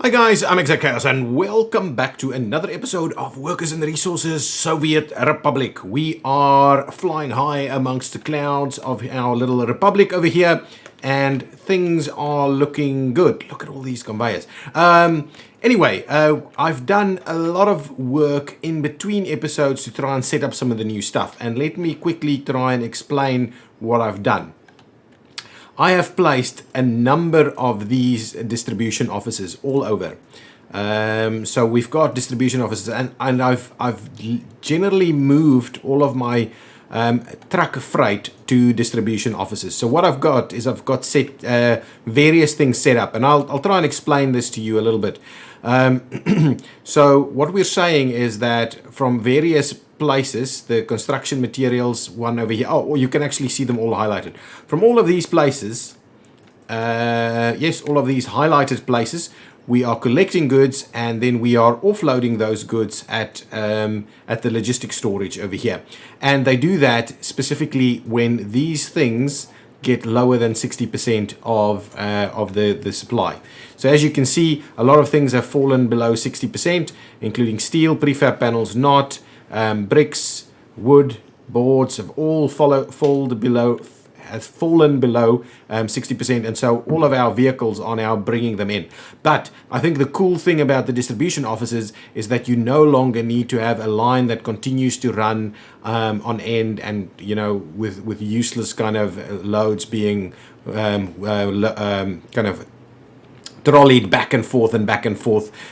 Hi guys, I'm ExactChaos and welcome back to another episode of Workers and Resources Soviet Republic. We are flying high amongst the clouds of our little republic over here and things are looking good. Look at all these conveyors. Anyway, I've done a lot of work in between episodes to try and set up some of the new stuff, and let me quickly try and explain what I've done. I have placed a number of these distribution offices all over. So we've got distribution offices, and I've generally moved all of my truck freight to distribution offices. So what I've got is set various things set up, and I'll try and explain this to you a little bit. So what we're saying is that from various places, the construction materials one over here, oh, you can actually see them all highlighted. From all of these places, yes, all of these highlighted places, we are collecting goods and then we are offloading those goods at the logistics storage over here. And they do that specifically when these things get lower than 60% of the supply. So as you can see, a lot of things have fallen below 60%, including steel, prefab panels, not, bricks, wood, boards have all fallen below 60%, and so all of our vehicles are now bringing them in. But I think the cool thing about the distribution offices is that you no longer need to have a line that continues to run on end, and with useless kind of loads being kind of trolleyed back and forth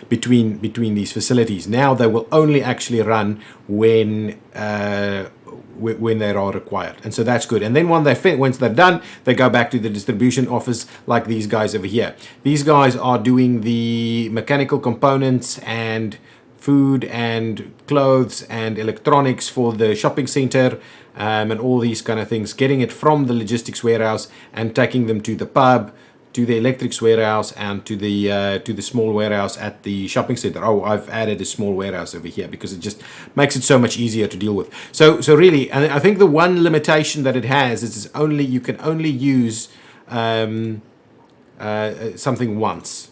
between these facilities. Now they will only actually run when they are required, and so that's good. And then once they're done, they go back to the distribution office, like these guys over here. These guys are doing the mechanical components and food and clothes and electronics for the shopping center, and all these kind of things, getting it from the logistics warehouse and taking them to the pub, to the electrics warehouse, and to the small warehouse at the shopping center. Oh, I've added a small warehouse over here because it just makes it so much easier to deal with. So really, and I think the one limitation that it has is you can only use something once.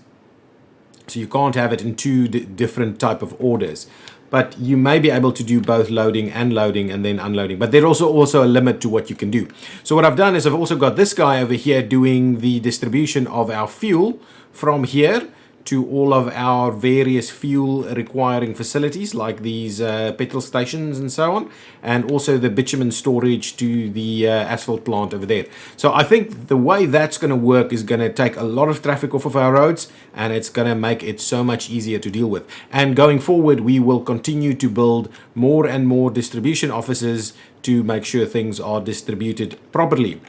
So you can't have it in two different type of orders. But you may be able to do both loading and then unloading. But there's also a limit to what you can do. So what I've done is I've also got this guy over here doing the distribution of our fuel from here to all of our various fuel requiring facilities, like these petrol stations and so on, and also the bitumen storage to the asphalt plant over there. So I think the way that's going to work is going to take a lot of traffic off of our roads, and it's going to make it so much easier to deal with. And going forward, we will continue to build more and more distribution offices to make sure things are distributed properly.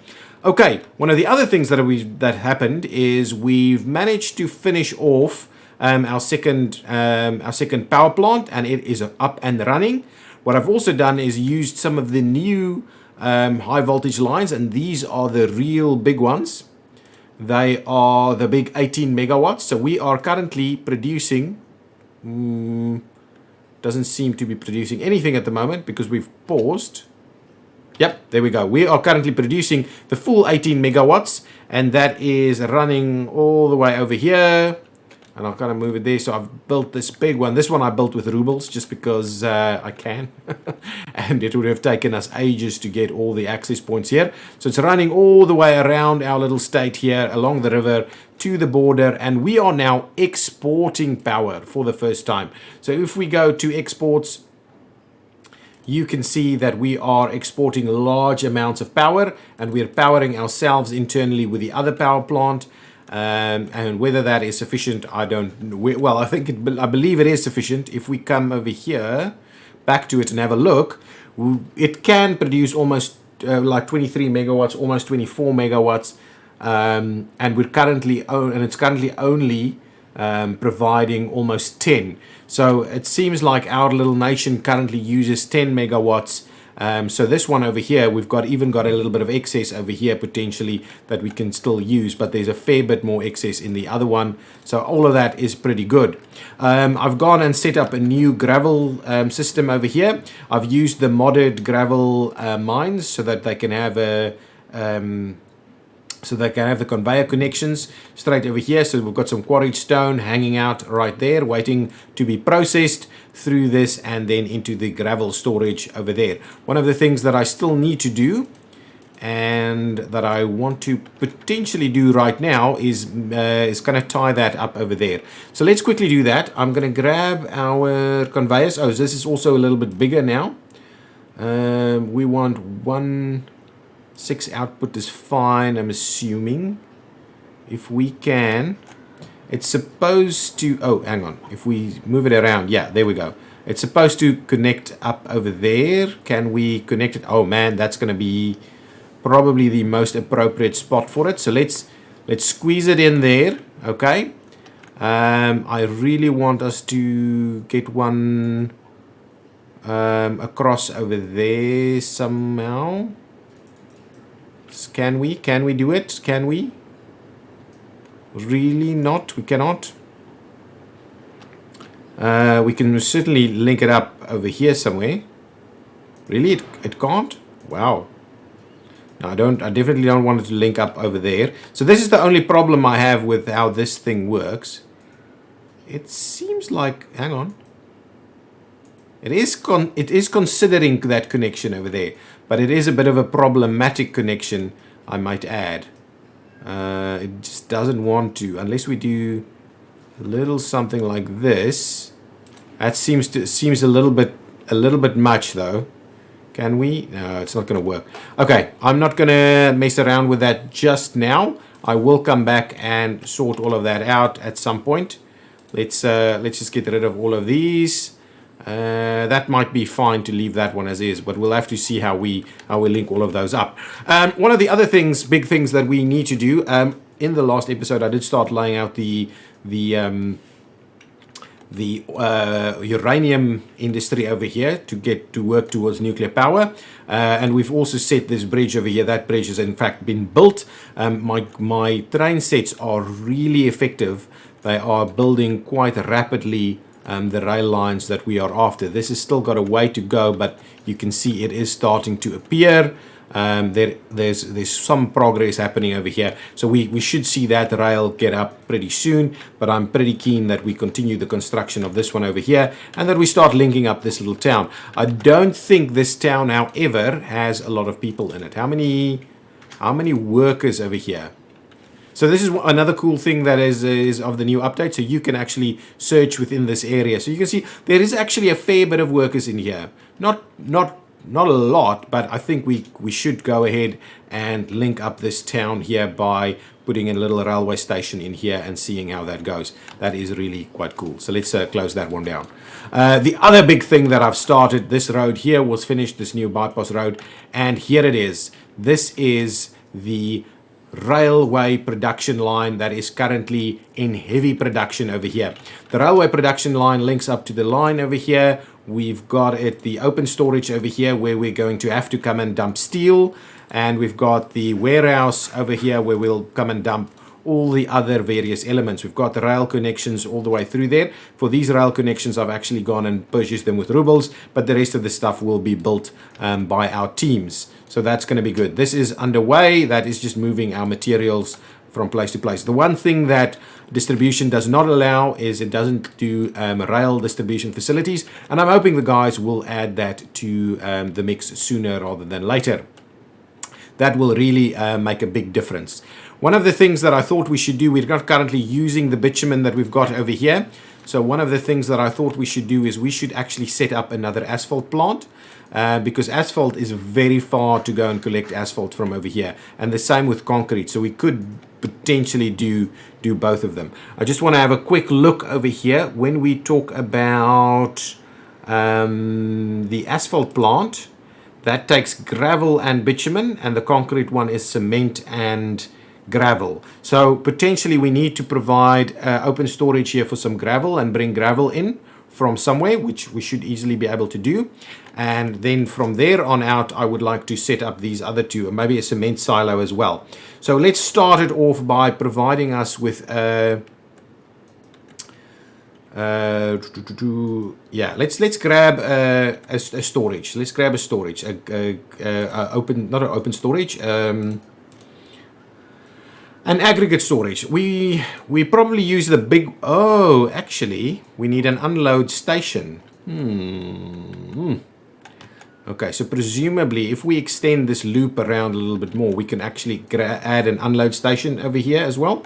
Okay, one of the other things that happened is we've managed to finish off our second power plant, and it is up and running. What I've also done is used some of the new high voltage lines, and these are the real big ones. They are the big 18 megawatts. So we are currently producing, doesn't seem to be producing anything at the moment because we've paused. Yep, there we go. We are currently producing the full 18 megawatts, and that is running all the way over here. And I'll kind of move it there. So I've built this big one. This one I built with rubles just because I can. And it would have taken us ages to get all the access points here. So it's running all the way around our little state here, along the river to the border. And we are now exporting power for the first time. So if we go to exports, you can see that we are exporting large amounts of power, and we're powering ourselves internally with the other power plant. And whether that is sufficient, I don't know. Well, I believe it is sufficient. If we come over here, back to it and have a look, it can produce almost like 23 megawatts, almost 24 megawatts, and it's currently only providing almost 10. So it seems like our little nation currently uses 10 megawatts. So this one over here, we've even got a little bit of excess over here potentially that we can still use, but there's a fair bit more excess in the other one. So all of that is pretty good. I've gone and set up a new gravel system over here. I've used the modded gravel mines so that they can have so they can have the conveyor connections straight over here. So we've got some quarried stone hanging out right there, waiting to be processed through this and then into the gravel storage over there. One of the things that I still need to do and that I want to potentially do right now is kind of tie that up over there. So let's quickly do that. I'm going to grab our conveyors. Oh, this is also a little bit bigger now. We want 1.6 output is fine, I'm assuming. If we can, it's supposed to, oh, hang on. If we move it around, yeah, there we go. It's supposed to connect up over there. Can we connect it? Oh man, that's going to be probably the most appropriate spot for it. So let's squeeze it in there, okay? I really want us to get one across over there somehow. Can we do it? Can we? Really not? We cannot. We can certainly link it up over here somewhere. Really? It can't? Wow. No, I definitely don't want it to link up over there. So this is the only problem I have with how this thing works. It seems like, hang on. It is considering that connection over there, but it is a bit of a problematic connection, I might add. It just doesn't want to, unless we do a little something like this. That seems a little bit much though. Can we? No, it's not going to work. Okay, I'm not going to mess around with that just now. I will come back and sort all of that out at some point. Let's just get rid of all of these. That might be fine to leave that one as is, but we'll have to see how we link all of those up. One of the other big things that we need to do, in the last episode, I did start laying out the uranium industry over here to get to work towards nuclear power, and we've also set this bridge over here. That bridge has in fact been built. My train sets are really effective. They are building quite rapidly the rail lines that we are after. This has still got a way to go, but you can see it is starting to appear. There's some progress happening over here, so we should see that rail get up pretty soon. But I'm pretty keen that we continue the construction of this one over here and that we start linking up this little town. I don't think this town, however, has a lot of people in it. How many workers over here? So this is another cool thing that is of the new update. So you can actually search within this area. So you can see there is actually a fair bit of workers in here. Not a lot, but I think we should go ahead and link up this town here by putting a little railway station in here and seeing how that goes. That is really quite cool. So let's close that one down. The other big thing that I've started, this road here was finished, this new bypass road, and here it is. This is the railway production line that is currently in heavy production over here. The railway production line links up to the line over here. We've got the open storage over here where we're going to have to come and dump steel, and we've got the warehouse over here where we'll come and dump all the other various elements. We've got the rail connections all the way through there. For these rail connections, I've actually gone and purchased them with rubles, but the rest of the stuff will be built by our teams. So that's going to be good. This is underway. That is just moving our materials from place to place. The one thing that distribution does not allow is it doesn't do rail distribution facilities, and I'm hoping the guys will add that to the mix sooner rather than later. That will really make a big difference. One of the things that I thought we should do, we're not currently using the bitumen that we've got over here. So one of the things that I thought we should do is we should actually set up another asphalt plant, because asphalt is very far to go and collect asphalt from over here, and the same with concrete. So we could potentially do both of them. I just want to have a quick look over here when we talk about the asphalt plant. That takes gravel and bitumen, and the concrete one is cement and gravel. So potentially we need to provide open storage here for some gravel and bring gravel in from somewhere, which we should easily be able to do. And then from there on out, I would like to set up these other two, and maybe a cement silo as well. So let's start it off by providing us with yeah, let's grab a storage. Let's grab a storage, not an open storage. An aggregate storage. We probably use the big... Oh, actually, we need an unload station. Okay, so presumably, if we extend this loop around a little bit more, we can actually add an unload station over here as well.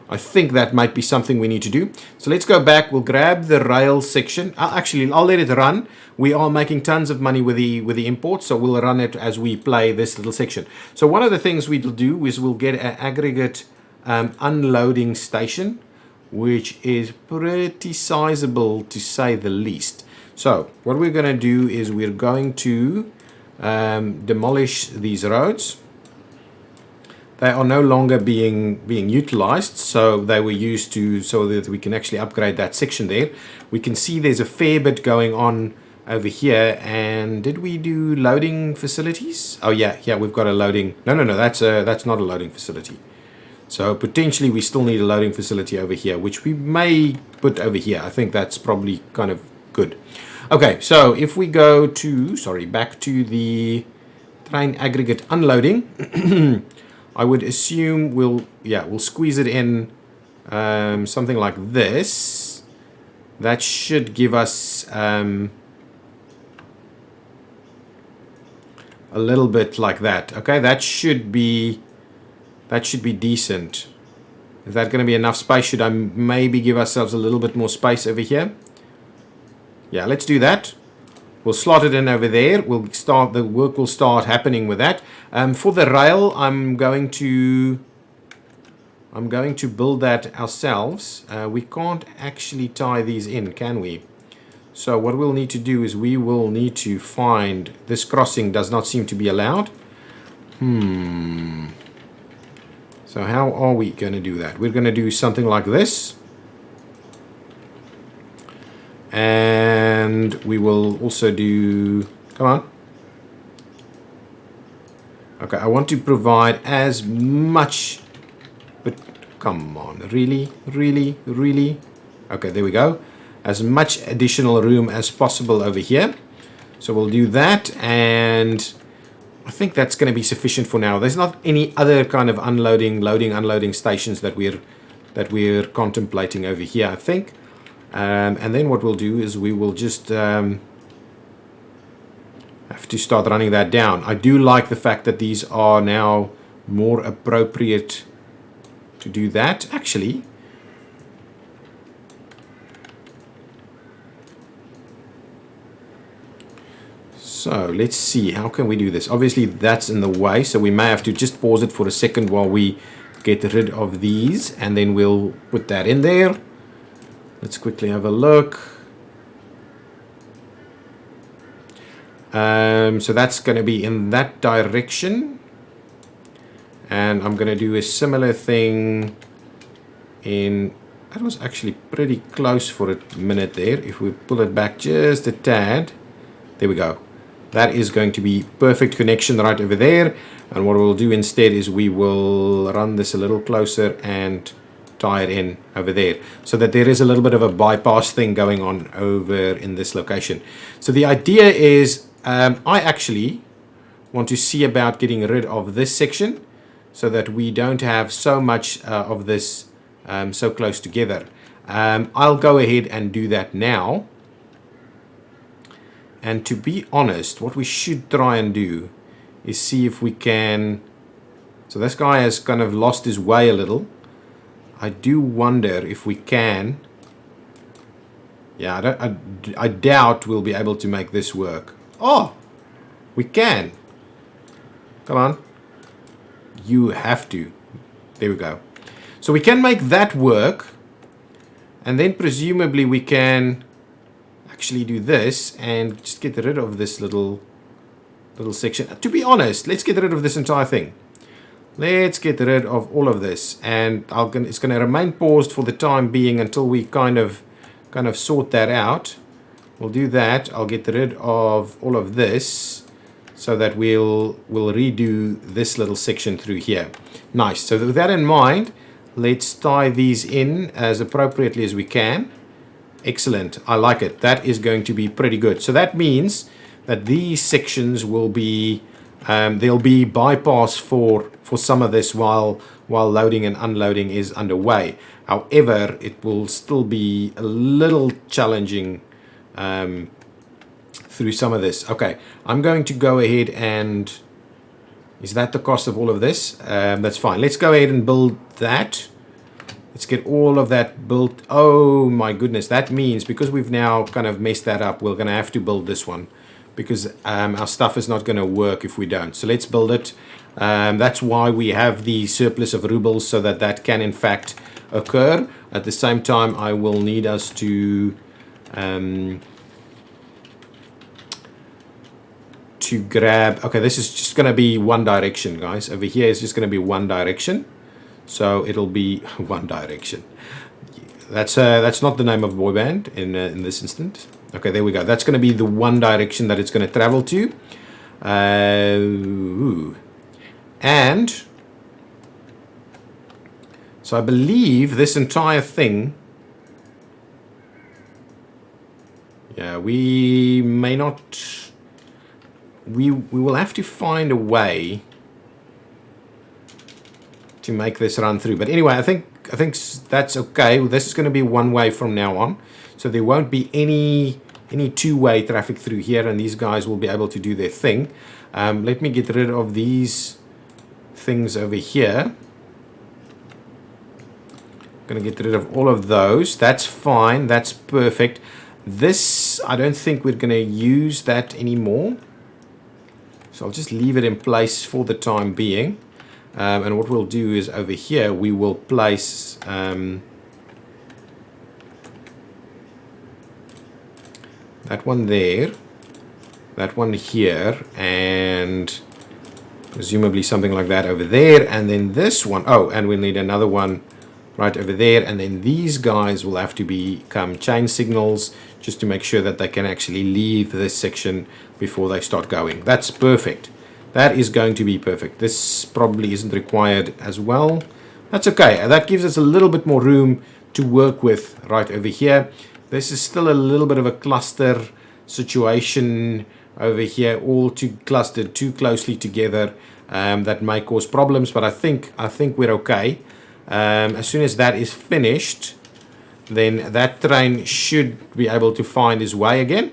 I think that might be something we need to do. So let's go back. We'll grab the rail section. I'll let it run. We are making tons of money with the import, so we'll run it as we play this little section. So one of the things we'll do is we'll get an aggregate unloading station, which is pretty sizable to say the least. So what we're going to do is we're going to demolish these roads. They are no longer being utilized, so they were used to so that we can actually upgrade that section there. We can see there's a fair bit going on over here. And did we do loading facilities? Oh yeah, we've got a loading. No, that's not a loading facility. So potentially we still need a loading facility over here, which we may put over here. I think that's probably kind of good. Okay, so if we go to back to the train aggregate unloading. I would assume we'll squeeze it in something like this. That should give us a little bit like that. Okay, that should be decent. Is that going to be enough space? Should I maybe give ourselves a little bit more space over here? Yeah, let's do that. We'll slot it in over there. The work will start happening with that. For the rail, I'm going to build that ourselves. We can't actually tie these in, can we? So what we'll need to do is we will need to find this crossing does not seem to be allowed. So how are we going to do that? We're going to do something like this. And we will also do, come on. Okay, I want to provide as much, but come on, really? Okay, there we go. As much additional room as possible over here. So we'll do that, and I think that's going to be sufficient for now. There's not any other kind of unloading stations that we're contemplating over here, I think. And then what we'll do is we will just have to start running that down. I do like the fact that these are now more appropriate to do that. Actually, so let's see, how can we do this? Obviously that's in the way, so we may have to just pause it for a second while we get rid of these, and then we'll put that in there. Let's quickly have a look. So that's going to be in that direction. And I'm going to do a similar thing in... That was actually pretty close for a minute there. If we pull it back just a tad. There we go. That is going to be perfect connection right over there. And what we'll do instead is we will run this a little closer and tie it in over there, so that there is a little bit of a bypass thing going on over in this location. So the idea is I actually want to see about getting rid of this section so that we don't have so much of this so close together. I'll go ahead and do that now. And to be honest, what we should try and do is see if we can... So this guy has kind of lost his way a little. I do wonder if we can. Yeah, I doubt we'll be able to make this work. Oh, we can. Come on. You have to. There we go. So we can make that work. And then presumably we can actually do this and just get rid of this little section. To be honest, let's get rid of this entire thing. Let's get rid of all of this, and it's going to remain paused for the time being until we kind of sort that out. We'll do that. I'll get rid of all of this so that we'll redo this little section through here. Nice. So with that in mind, let's tie these in as appropriately as we can. Excellent. I like it. That is going to be pretty good. So that means that these sections will be there'll be bypass for some of this while loading and unloading is underway. However, it will still be a little challenging through some of this. Okay, I'm going to go ahead and... Is that the cost of all of this? That's fine. Let's go ahead and build that. Let's get all of that built. Oh my goodness, that means because we've now kind of messed that up, we're going to have to build this one because our stuff is not going to work if we don't. So let's build it. That's why we have the surplus of rubles, so that can in fact occur. At the same time, I will need us to grab... Okay, this is just going to be one direction, guys. Over here is just going to be one direction. So it'll be One Direction. That's not the name of a boy band in this instant. Okay, there we go. That's going to be the one direction that it's going to travel to. And so I believe this entire thing... Yeah, we may not... We will have to find a way to make this run through. But anyway, I think that's okay. This is going to be one way from now on, so there won't be any two-way traffic through here, and these guys will be able to do their thing. Let me get rid of these things over here. Going to get rid of all of those. That's fine. That's perfect. This, I don't think we're going to use that anymore. So I'll just leave it in place for the time being. And what we'll do is over here, we will place that one there, that one here, and presumably something like that over there. And then this one, oh, and we'll need another one right over there. And then these guys will have to become chain signals just to make sure that they can actually leave this section before they start going. That's perfect. That is going to be perfect. This probably isn't required as well. That's okay. That gives us a little bit more room to work with right over here. This is still a little bit of a cluster situation over here, all too clustered too closely together. That may cause problems, but I think we're okay. As soon as that is finished, then that train should be able to find his way again.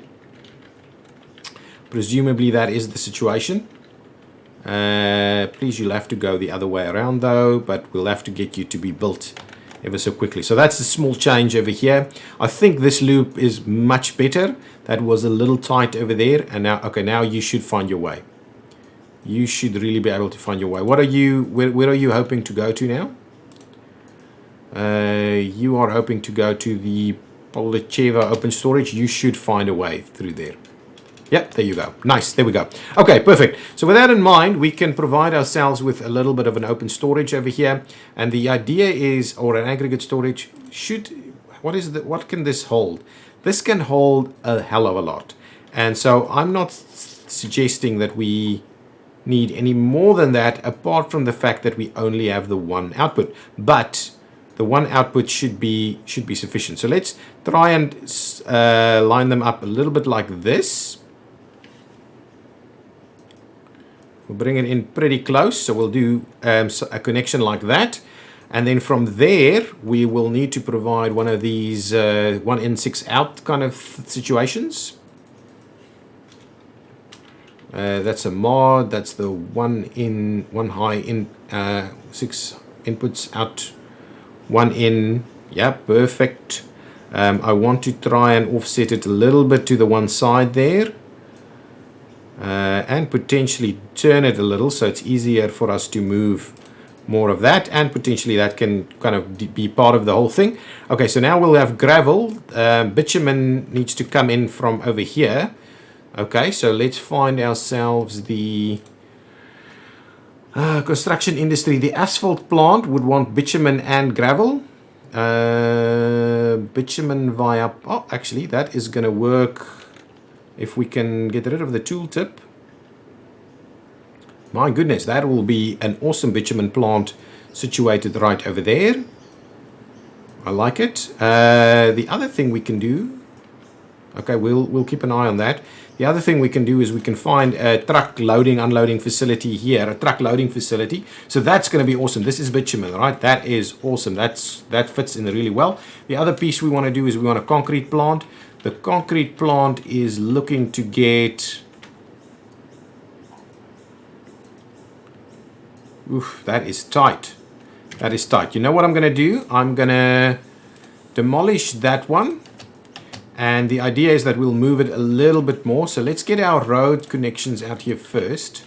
Presumably that is the situation. Please, you'll have to go the other way around though, but we'll have to get you to be built ever so quickly. So that's a small change over here. I think this loop is much better. That was a little tight over there, and now, okay, now you should find your way. You should really be able to find your way. What are you, where are you hoping to go to now? You are hoping to go to the Polacheva open storage. You should find a way through there. Yep, there you go. Nice, there we go. Okay, perfect. So with that in mind, we can provide ourselves with a little bit of an open storage over here. And the idea is, or an aggregate storage, what can this hold? This can hold a hell of a lot. And so I'm not suggesting that we need any more than that, apart from the fact that we only have the one output. But the one output should be sufficient. So let's try and line them up a little bit like this. We'll bring it in pretty close, so we'll do a connection like that. And then from there, we will need to provide one of these 1 in 6 out kind of situations. That's a mod. That's the 1 high in 6 inputs out, 1 in. Yeah, perfect. I want to try and offset it a little bit to the one side there. And potentially turn it a little so it's easier for us to move more of that, and potentially that can kind of be part of the whole thing. Okay, so now we'll have gravel. Bitumen needs to come in from over here. Okay, so let's find ourselves the construction industry. The asphalt plant would want bitumen and gravel. Bitumen via... Oh, actually, that is going to work if we can get rid of the tooltip. My goodness, that will be an awesome bitumen plant situated right over there. I like it. The other thing we can do... Okay, we'll keep an eye on that. The other thing we can do is we can find a truck loading, unloading facility here, a truck loading facility. So that's going to be awesome. This is bitumen, right? That is awesome. That fits in really well. The other piece we want to do is we want a concrete plant. The concrete plant is looking to get... Oof, that is tight. That is tight. You know what I'm going to do? I'm going to demolish that one. And the idea is that we'll move it a little bit more. So let's get our road connections out here first.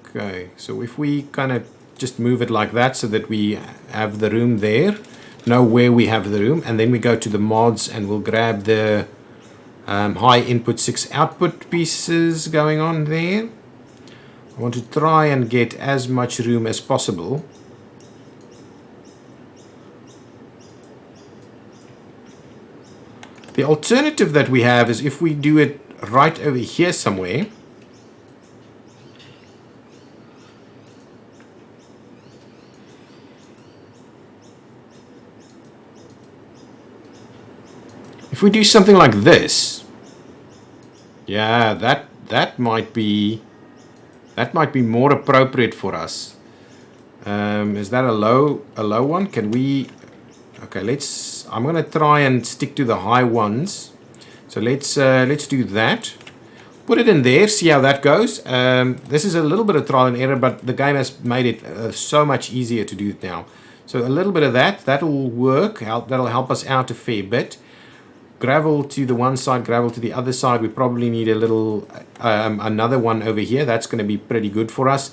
Okay, so if we kind of just move it like that so that we have the room there, know where we have the room, and then we go to the mods and we'll grab the high input 6 output pieces going on there. I want to try and get as much room as possible. The alternative that we have is if we do it right over here somewhere. If we do something like this, yeah, that might be more appropriate for us. Is that a low one? Can we? Okay, I'm gonna try and stick to the high ones. So let's do that. Put it in there, see how that goes. This is a little bit of trial and error, but the game has made it so much easier to do it now. So a little bit of that'll work. That'll help us out a fair bit. Gravel to the one side, gravel to the other side. We probably need a little another one over here. That's going to be pretty good for us.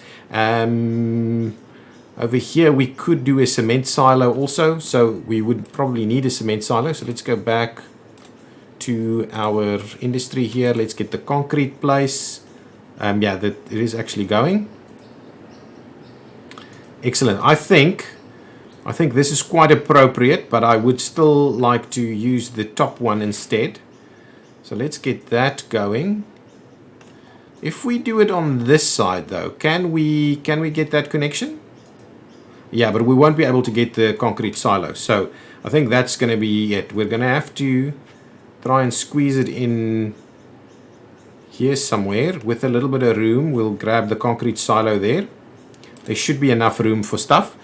Over here we could do a cement silo also, so we would probably need a cement silo. So let's go back to our industry here. Let's get the concrete place. Yeah, that it is actually going. Excellent. I think this is quite appropriate, but I would still like to use the top one instead. So let's get that going. If we do it on this side though, can we get that connection? Yeah, but we won't be able to get the concrete silo. So I think that's going to be it. We're going to have to try and squeeze it in here somewhere with a little bit of room. We'll grab the concrete silo there. There should be enough room for stuff.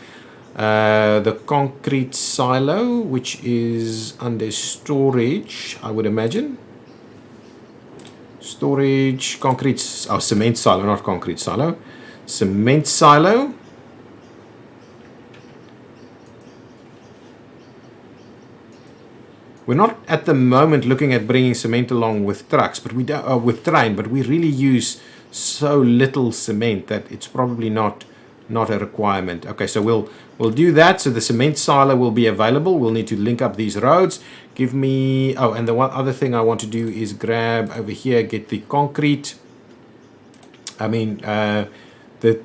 The concrete silo, which is under storage, I would imagine. Storage, concrete, cement silo, not concrete silo. Cement silo. We're not at the moment looking at bringing cement along with trucks, but we do, with train, but we really use so little cement that it's probably not a requirement. Okay, so we'll do that. So the cement silo will be available. We'll need to link up these roads. Give me, and the one other thing I want to do is grab over here, get the concrete, the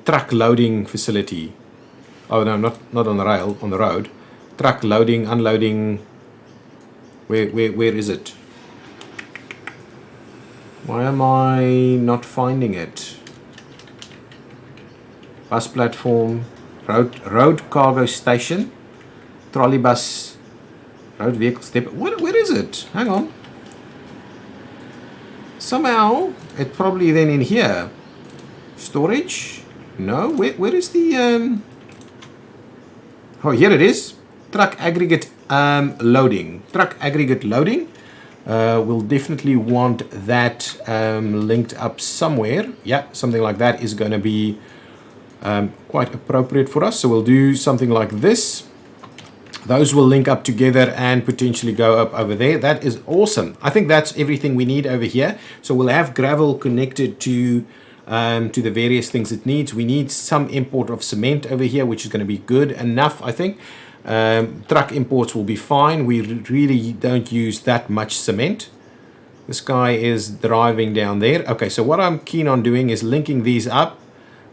truck loading facility. Oh no, not on the rail, on the road. Truck loading, unloading. Where is it? Why am I not finding it? Bus platform, road cargo station, trolley bus, road vehicle step. Where is it? Hang on. Somehow it probably then in here. Storage? No. Where is the Oh, here it is. Truck aggregate loading. Truck aggregate loading. We'll definitely want that linked up somewhere. Yeah, something like that is going to be quite appropriate for us. So we'll do something like this. Those will link up together and potentially go up over there. That is awesome. I think that's everything we need over here. So we'll have gravel connected to the various things it needs. We need some import of cement over here, which is going to be good enough, I think. Truck imports will be fine. We really don't use that much cement. This guy is driving down there. Okay, so what I'm keen on doing is linking these up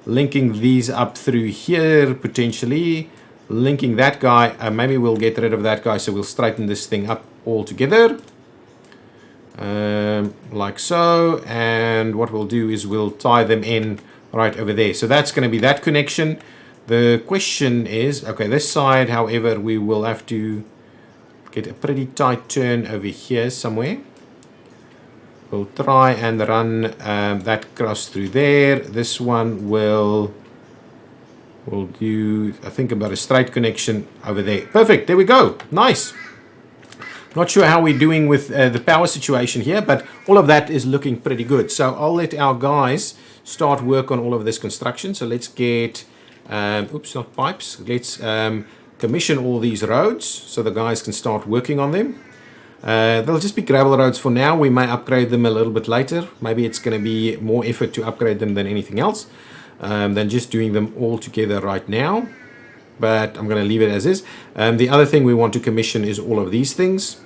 through here potentially, linking that guy. Maybe we'll get rid of that guy, so we'll straighten this thing up all together, like so. And what we'll do is we'll tie them in right over there. So that's going to be that connection. The question is, okay, this side, however, we will have to get a pretty tight turn over here somewhere. We'll try and run that cross through there. This one will do, I think, about a straight connection over there. Perfect. There we go. Nice. Not sure how we're doing with the power situation here, but all of that is looking pretty good. So I'll let our guys start work on all of this construction. So let's get, oops, not pipes. Let's commission all these roads so the guys can start working on them. They'll just be gravel roads for now. We may upgrade them a little bit later. Maybe it's going to be more effort to upgrade them than anything else, than just doing them all together right now. But I'm going to leave it as is. The other thing we want to commission is all of these things.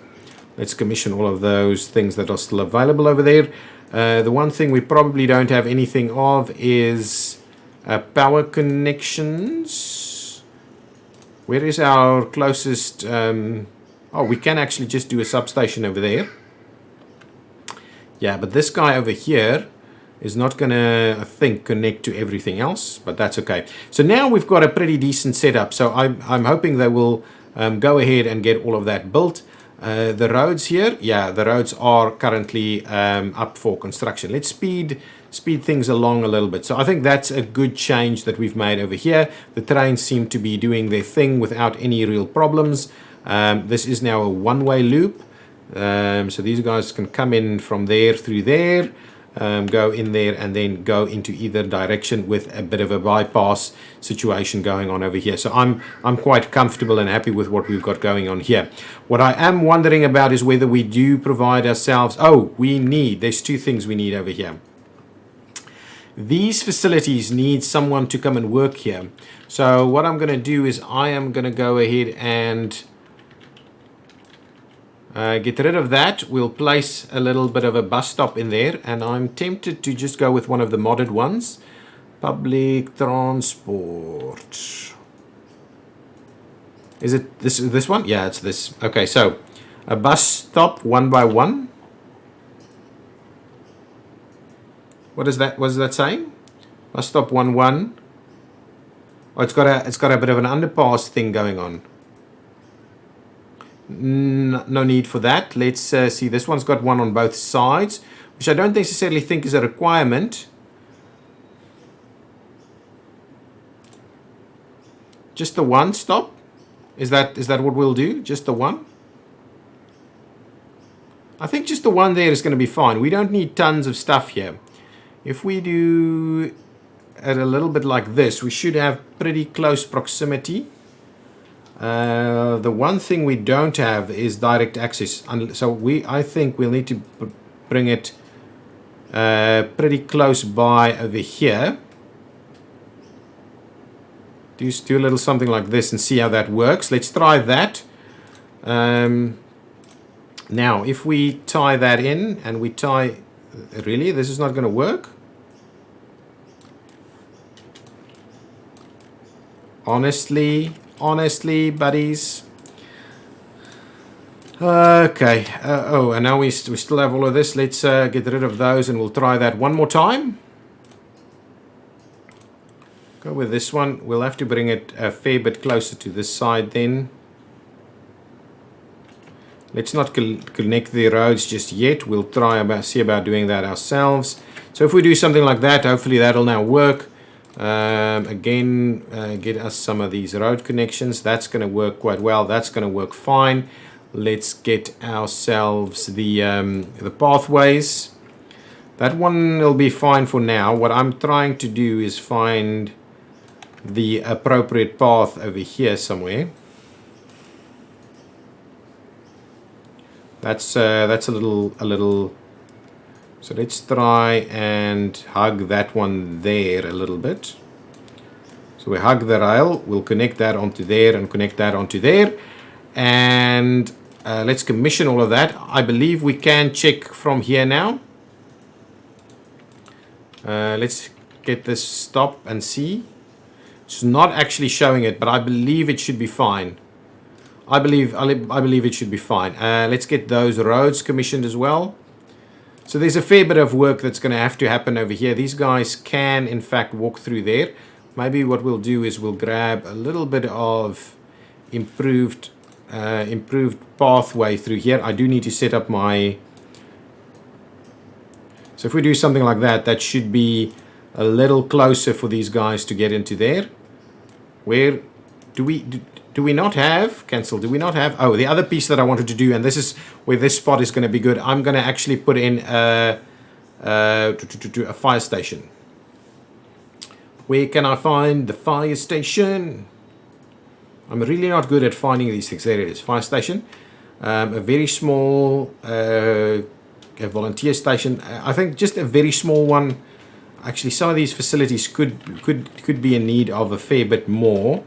Let's commission all of those things that are still available over there. The one thing we probably don't have anything of is power connections. Where is our closest... oh, we can actually just do a substation over there. Yeah, but this guy over here is not going to, I think, connect to everything else, but that's okay. So now we've got a pretty decent setup. So I'm hoping they will go ahead and get all of that built. The roads here, yeah, the roads are currently up for construction. Let's speed things along a little bit. So I think that's a good change that we've made over here. The trains seem to be doing their thing without any real problems. This is now a one-way loop. So these guys can come in from there through there, go in there and then go into either direction with a bit of a bypass situation going on over here. So I'm quite comfortable and happy with what we've got going on here. What I am wondering about is whether we do provide ourselves... Oh, there's two things we need over here. These facilities need someone to come and work here. So what I'm going to do is I am going to go ahead and get rid of that. We'll place a little bit of a bus stop in there, and I'm tempted to just go with one of the modded ones. Public transport. Is it this one? Yeah, it's this. Okay, so a bus stop 1 by 1. What is that? What is that saying? Bus stop 1 1. Oh, it's got a bit of an underpass thing going on. No need for that. Let's see. This one's got one on both sides, which I don't necessarily think is a requirement. Just the one stop? Is that what we'll do? Just the one? I think just the one there is going to be fine. We don't need tons of stuff here. If we do it a little bit like this, we should have pretty close proximity. The one thing we don't have is direct access. So I think we'll need to bring it pretty close by over here. Just do a little something like this and see how that works. Let's try that. Now, if we tie that in and we tie... Really? This is not going to work? Honestly, buddies. Okay. Oh, and now we still have all of this. Let's get rid of those and we'll try that one more time. Go with this one. We'll have to bring it a fair bit closer to this side then. Let's not connect the roads just yet. We'll see about doing that ourselves. So if we do something like that, hopefully that'll now work. Again, get us some of these road connections. That's going to work quite well. That's going to work fine. Let's get ourselves the pathways. That one will be fine for now. What I'm trying to do is find the appropriate path over here somewhere. That's a little. So let's try and hug that one there a little bit. So we hug the rail. We'll connect that onto there and connect that onto there, and let's commission all of that. I believe we can check from here now. Let's get this stop and see. It's not actually showing it, but I believe it should be fine. I believe it should be fine. Let's get those roads commissioned as well. So there's a fair bit of work that's going to have to happen over here. These guys can, in fact, walk through there. Maybe what we'll do is we'll grab a little bit of improved improved pathway through here. I do need to set up my... So if we do something like that, that should be a little closer for these guys to get into there. Where do we not have... Cancel. Do we not have... Oh, the other piece that I wanted to do, and this is where this spot is going to be good. I'm going to actually put in a fire station. Where can I find the fire station? I'm really not good at finding these things. There it is, fire station. A very small a volunteer station. I think just a very small one. Actually, some of these facilities could be in need of a fair bit more.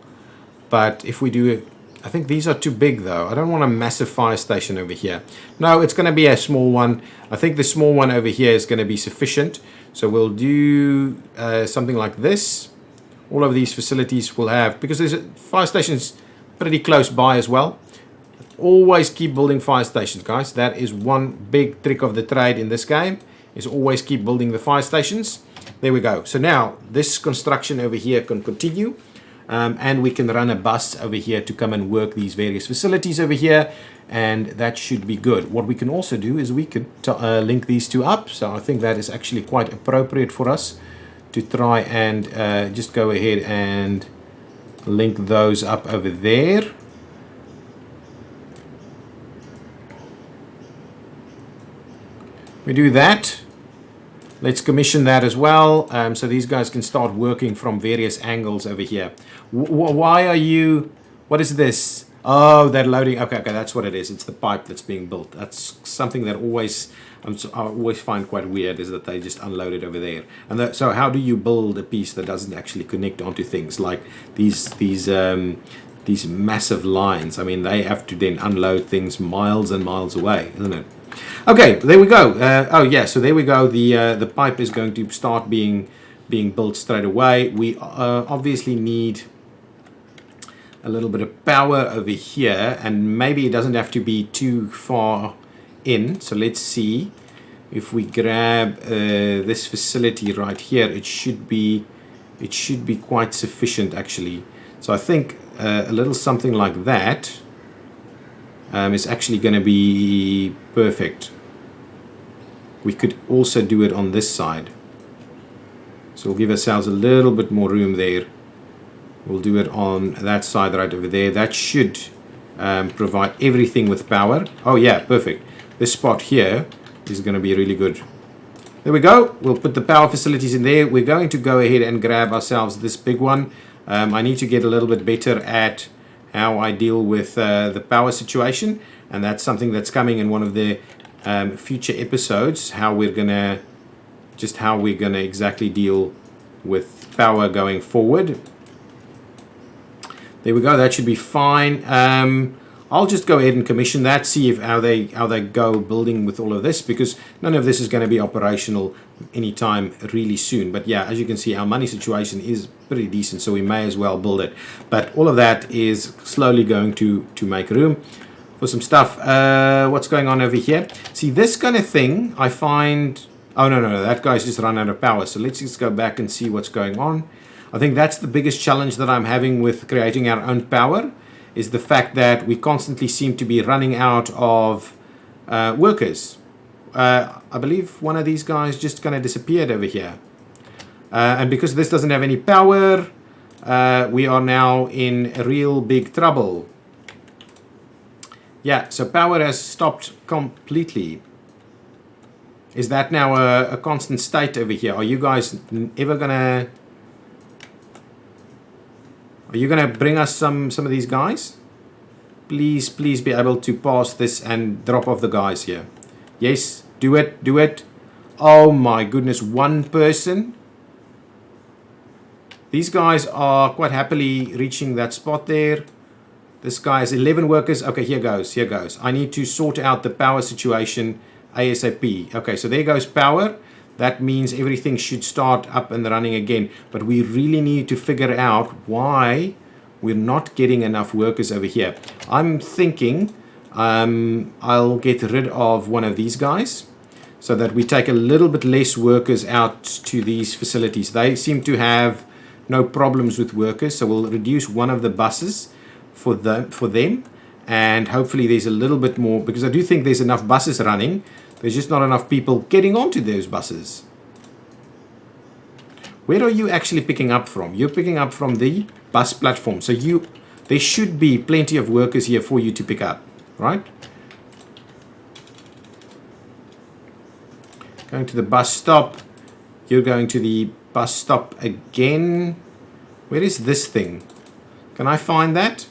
But if we do, I think these are too big though. I don't want a massive fire station over here. No, it's going to be a small one. I think the small one over here is going to be sufficient. So we'll do something like this. All of these facilities will have, because there's fire stations pretty close by as well. Always keep building fire stations, guys. That is one big trick of the trade in this game, is always keep building the fire stations. There we go. So now this construction over here can continue. And we can run a bus over here to come and work these various facilities over here, and that should be good. What we can also do is we could link these two up. So I think that is actually quite appropriate for us to try and just go ahead and link those up over there. We do that. Let's commission that as well, so these guys can start working from various angles over here. Why are you... What is this? Oh, they're loading... Okay, that's what it is. It's the pipe that's being built. That's something that I always find quite weird, is that they just unload it over there. And so how do you build a piece that doesn't actually connect onto things like these massive lines? I mean, they have to then unload things miles and miles away, isn't it? Okay, there we go. Oh yeah, so there we go. The pipe is going to start being built straight away. We obviously need a little bit of power over here, and maybe it doesn't have to be too far in. So let's see if we grab this facility right here. It should be quite sufficient actually. So I think a little something like that is actually going to be perfect. We could also do it on this side. So we'll give ourselves a little bit more room there. We'll do it on that side right over there. That should provide everything with power. Oh yeah, perfect. This spot here is going to be really good. There we go. We'll put the power facilities in there. We're going to go ahead and grab ourselves this big one. I need to get a little bit better at how I deal with the power situation, and that's something that's coming in one of the future episodes, how we're gonna exactly deal with power going forward. There we go. That should be fine. I'll just go ahead and commission that, see if how they go building with all of this, because none of this is going to be operational anytime really soon. But yeah, as you can see, our money situation is pretty decent, so we may as well build it. But all of that is slowly going to make room for some stuff. What's going on over here? See, this kind of thing I find... Oh no, that guy's just run out of power. So let's just go back and see what's going on. I think that's the biggest challenge that I'm having with creating our own power, is the fact that we constantly seem to be running out of workers. I believe one of these guys just kind of disappeared over here. And because this doesn't have any power, we are now in real big trouble. Yeah, so power has stopped completely. Is that now a constant state over here? Are you guys ever gonna... Are you going to bring us some of these guys? Please be able to pass this and drop off the guys here. Yes, do it. Oh my goodness, one person. These guys are quite happily reaching that spot there. This guy has 11 workers. Okay, here goes. I need to sort out the power situation ASAP. Okay, so there goes power. That means everything should start up and running again. But we really need to figure out why we're not getting enough workers over here. I'm thinking I'll get rid of one of these guys so that we take a little bit less workers out to these facilities. They seem to have no problems with workers, so we'll reduce one of the buses for them. and hopefully there's a little bit more, because I do think there's enough buses running. There's just not enough people getting onto those buses. Where are you actually picking up from? You're picking up from the bus platform. So there should be plenty of workers here for you to pick up, right? Going to the bus stop. You're going to the bus stop again. Where is this thing? Can I find that?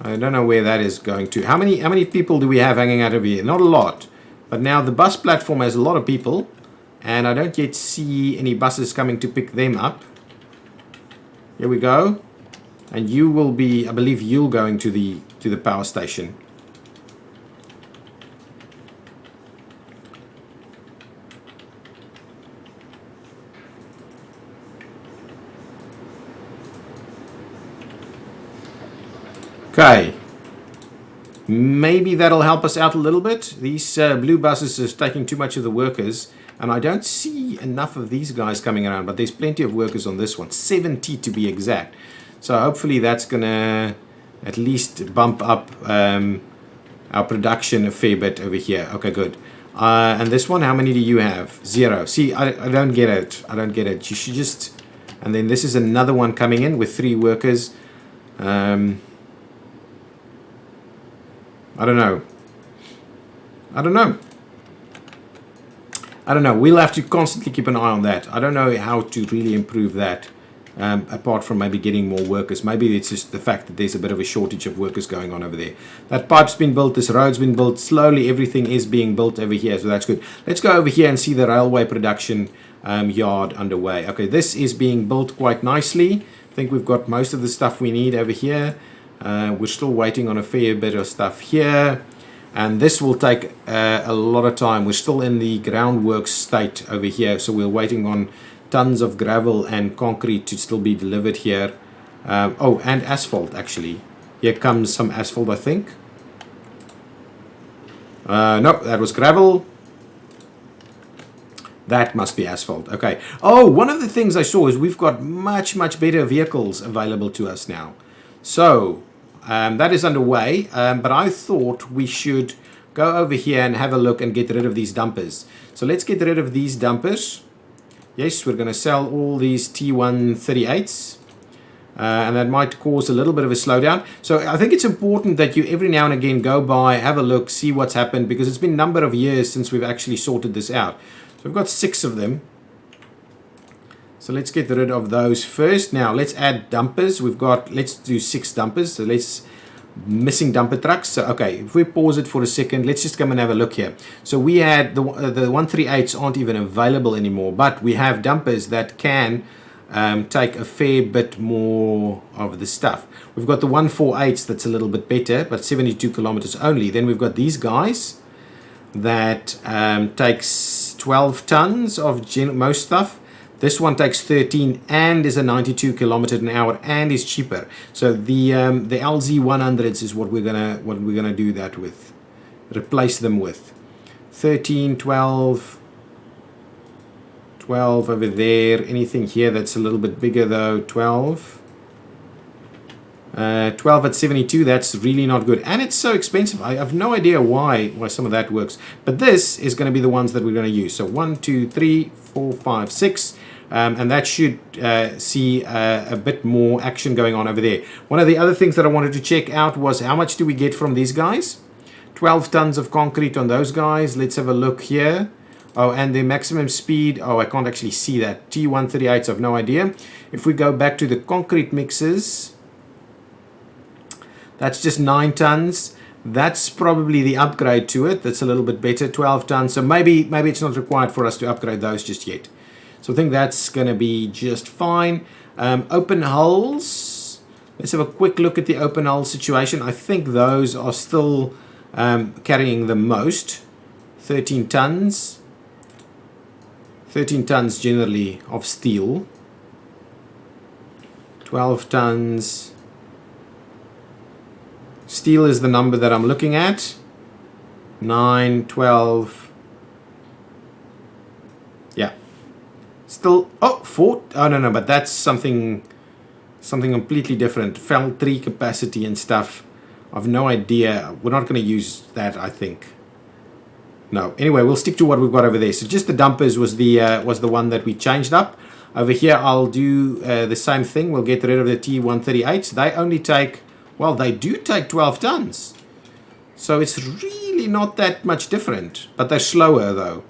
I don't know where that is going to. How many people do we have hanging out over here? Not a lot. But now the bus platform has a lot of people, and I don't yet see any buses coming to pick them up. Here we go. And you will be, I believe you're going to the power station. Okay, maybe that'll help us out a little bit. These blue buses are taking too much of the workers, and I don't see enough of these guys coming around, but there's plenty of workers on this one, 70 to be exact. So hopefully that's going to at least bump up our production a fair bit over here. Okay, good. And this one, how many do you have? 0. See, I don't get it. I don't get it. You should just... And then this is another one coming in with 3 workers. I don't know. I don't know. We'll have to constantly keep an eye on that. I don't know how to really improve that, apart from maybe getting more workers. Maybe it's just the fact that there's a bit of a shortage of workers going on over there. That pipe's been built. This road's been built. Slowly, everything is being built over here, so that's good. Let's go over here and see the railway production yard underway. Okay, this is being built quite nicely. I think we've got most of the stuff we need over here. We're still waiting on a fair bit of stuff here, and this will take a lot of time. We're still in the groundwork state over here, so we're waiting on tons of gravel and concrete to still be delivered here. Oh, and asphalt actually. Here comes some asphalt, I think. No, that was gravel. That must be asphalt. Okay. Oh, one of the things I saw is we've got much better vehicles available to us now. So that is underway, but I thought we should go over here and have a look and get rid of these dumpers. So let's get rid of these dumpers. Yes, we're going to sell all these T138s, and that might cause a little bit of a slowdown. So I think it's important that you every now and again go by, have a look, see what's happened, because it's been a number of years since we've actually sorted this out. So we've got 6 of them. So let's get rid of those first. Now let's add dumpers. Let's do 6 dumpers. So missing dumper trucks. So okay, if we pause it for a second, let's just come and have a look here. So we had the 138s aren't even available anymore, but we have dumpers that can take a fair bit more of the stuff. We've got the 148s that's a little bit better, but 72 kilometers only. Then we've got these guys that takes 12 tons of most stuff. This one takes 13 and is a 92 kilometer an hour and is cheaper. So the LZ 100s is what we're gonna do that with. Replace them with 13, 12 over there. Anything here that's a little bit bigger though? 12 at 72. That's really not good, and it's so expensive. I have no idea why some of that works, but this is going to be the ones that we're going to use. So 1, 2, 3, 4, 5, 6. And that should see a bit more action going on over there. One of the other things that I wanted to check out was how much do we get from these guys? 12 tons of concrete on those guys. Let's have a look here. Oh, and the maximum speed. Oh, I can't actually see that. T138s, I've no idea. If we go back to the concrete mixes, that's just 9 tons. That's probably the upgrade to it. That's a little bit better, 12 tons. So maybe it's not required for us to upgrade those just yet. So I think that's going to be just fine. Open hulls. Let's have a quick look at the open hull situation. I think those are still carrying the most. 13 tons. 13 tons generally of steel. 12 tons. Steel is the number that I'm looking at. 9, 12. Yeah. Still, oh, 4. Oh, no, but that's something completely different. Felt 3 capacity and stuff. I've no idea. We're not going to use that, I think. No. Anyway, we'll stick to what we've got over there. So just the dumpers was the one that we changed up. Over here, I'll do the same thing. We'll get rid of the T138s. They only take, well, they do take 12 tons. So it's really not that much different. But they're slower, though.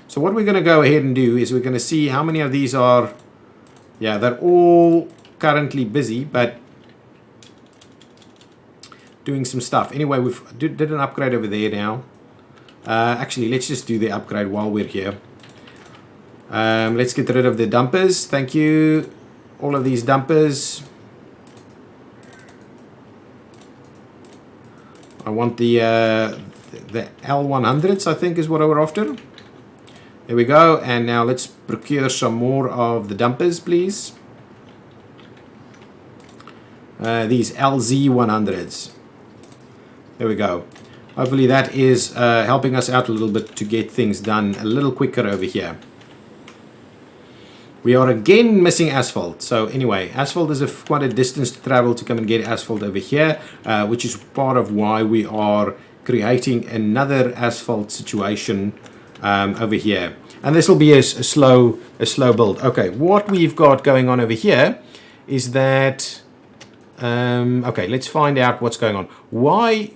So what we're going to go ahead and do is we're going to see how many of these are... Yeah, they're all currently busy, but doing some stuff. Anyway, we've did an upgrade over there now. Actually, let's just do the upgrade while we're here. Let's get rid of the dumpers. Thank you. All of these dumpers. I want the L100s, I think is what we're after. There we go. And now let's procure some more of the dumpers, please. These LZ100s. There we go. Hopefully that is helping us out a little bit to get things done a little quicker over here. We are again missing asphalt. So anyway, asphalt is quite a distance to travel to come and get asphalt over here, which is part of why we are creating another asphalt situation over here. And this will be a slow build. Okay, what we've got going on over here is that... okay, let's find out what's going on. Why...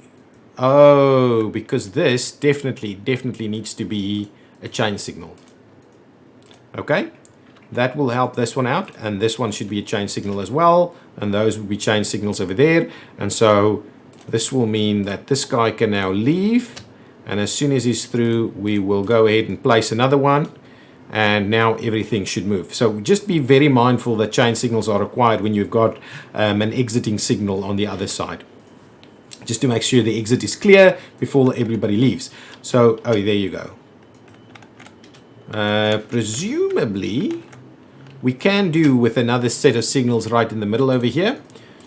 Oh, because this definitely needs to be a chain signal. Okay, that will help this one out, and this one should be a chain signal as well, and those will be chain signals over there. And so this will mean that this guy can now leave, and as soon as he's through, we will go ahead and place another one, and now everything should move. So just be very mindful that chain signals are required when you've got an exiting signal on the other side, just to make sure the exit is clear before everybody leaves. So, oh, there you go. Presumably, we can do with another set of signals right in the middle over here,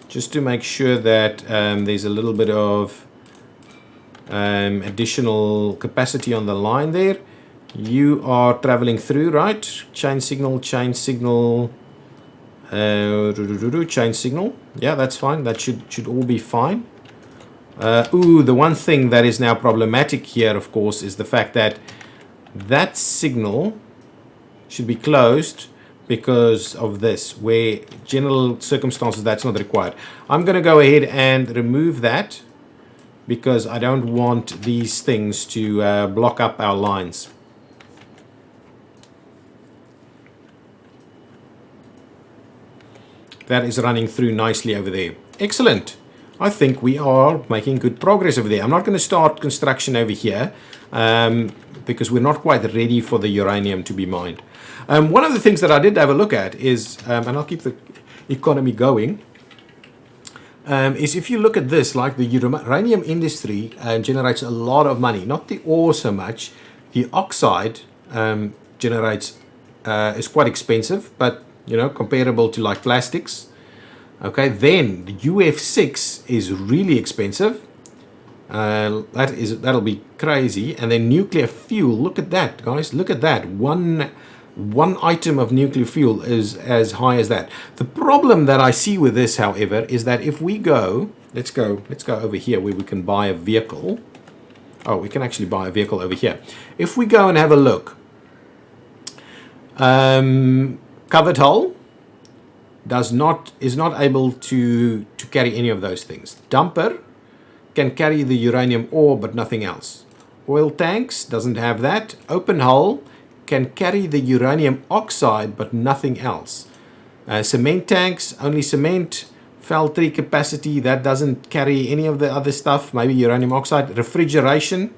just to make sure that there's a little bit of additional capacity on the line there. You are traveling through, right? Chain signal, chain signal, chain signal. Yeah, that's fine. That should all be fine. The one thing that is now problematic here, of course, is the fact that that signal should be closed because of this, where general circumstances that's not required. I'm going to go ahead and remove that because I don't want these things to block up our lines. That is running through nicely over there. Excellent. I think we are making good progress over there. I'm not going to start construction over here because we're not quite ready for the uranium to be mined. One of the things that I did have a look at is, and I'll keep the economy going, is if you look at this, like the uranium industry generates a lot of money. Not the ore so much. The oxide generates, is quite expensive, but you know, comparable to like plastics. Okay, then the UF6 is really expensive. That'll be crazy. And then nuclear fuel. Look at that, guys. Look at that. One item of nuclear fuel is as high as that. The problem that I see with this, however, is that if we go, let's go over here where we can buy a vehicle. Oh, we can actually buy a vehicle over here. If we go and have a look, covered hull is not able to carry any of those things. Dumper can carry the uranium ore but nothing else. Oil tanks doesn't have that. Open hull can carry the uranium oxide but nothing else. Cement tanks, only cement. Factory capacity, that doesn't carry any of the other stuff, maybe uranium oxide. Refrigeration,